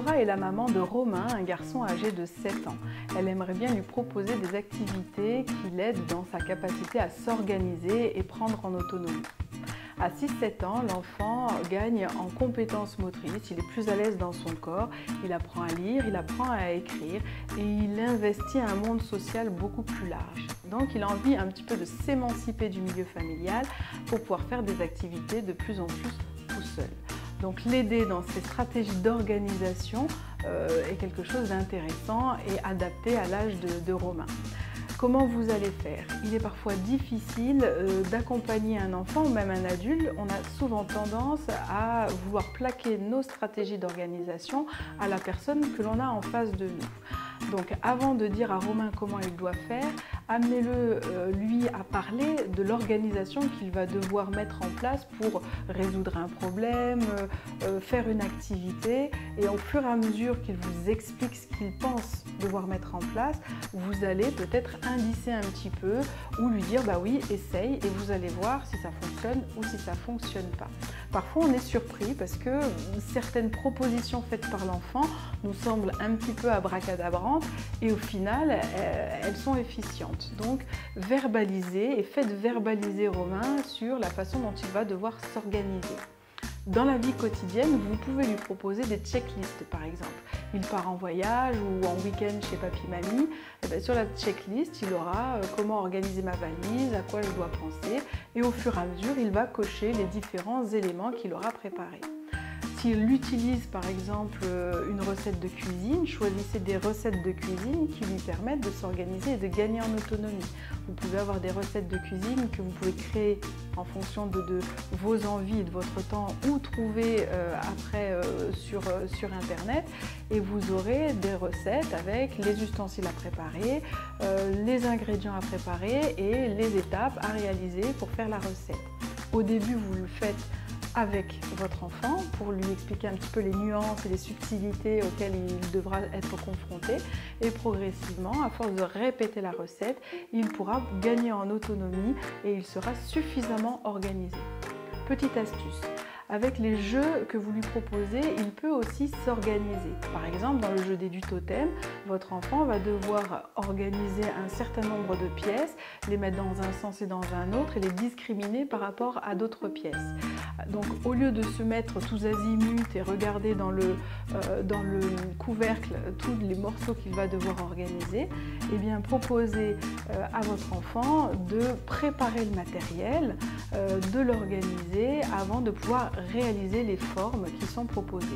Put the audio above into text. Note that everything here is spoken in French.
Laura est la maman de Romain, un garçon âgé de 7 ans. Elle aimerait bien lui proposer des activités qui l'aident dans sa capacité à s'organiser et prendre en autonomie. À 6-7 ans, l'enfant gagne en compétences motrices, il est plus à l'aise dans son corps, il apprend à lire, il apprend à écrire et il investit un monde social beaucoup plus large. Donc il a envie un petit peu de s'émanciper du milieu familial pour pouvoir faire des activités de plus en plus tout seul. Donc l'aider dans ses stratégies d'organisation est quelque chose d'intéressant et adapté à l'âge de Romain. Comment vous allez faire? Il est parfois difficile d'accompagner un enfant ou même un adulte. On a souvent tendance à vouloir plaquer nos stratégies d'organisation à la personne que l'on a en face de nous. Donc avant de dire à Romain comment il doit faire, amenez-le lui à parler de l'organisation qu'il va devoir mettre en place pour résoudre un problème, faire une activité, et au fur et à mesure qu'il vous explique ce qu'il pense devoir mettre en place, vous allez peut-être indicer un petit peu ou lui dire bah oui, essaye et vous allez voir si ça fonctionne ou si ça fonctionne pas. Parfois on est surpris parce que certaines propositions faites par l'enfant nous semblent un petit peu abracadabrantes et au final elles sont efficientes. Donc verbalisez et faites verbaliser Romain sur la façon dont il va devoir s'organiser. Dans la vie quotidienne, vous pouvez lui proposer des checklists par exemple. Il part en voyage ou en week-end chez papy-mamie, sur la checklist, il aura comment organiser ma valise, à quoi je dois penser, et au fur et à mesure, il va cocher les différents éléments qu'il aura préparés. S'il utilise par exemple une recette de cuisine, choisissez des recettes de cuisine qui lui permettent de s'organiser et de gagner en autonomie. Vous pouvez avoir des recettes de cuisine que vous pouvez créer en fonction de vos envies et de votre temps ou trouver après sur internet, et vous aurez des recettes avec les ustensiles à préparer, les ingrédients à préparer et les étapes à réaliser pour faire la recette. Au début, vous le faites avec votre enfant pour lui expliquer un petit peu les nuances et les subtilités auxquelles il devra être confronté, et progressivement, à force de répéter la recette, il pourra gagner en autonomie et il sera suffisamment organisé. Petite astuce, avec les jeux que vous lui proposez, il peut aussi s'organiser. Par exemple, dans le jeu des du totem, votre enfant va devoir organiser un certain nombre de pièces, les mettre dans un sens et dans un autre et les discriminer par rapport à d'autres pièces. Donc au lieu de se mettre tous azimuts et regarder dans le couvercle tous les morceaux qu'il va devoir organiser, eh bien proposez à votre enfant de préparer le matériel, de l'organiser avant de pouvoir réaliser les formes qui sont proposées.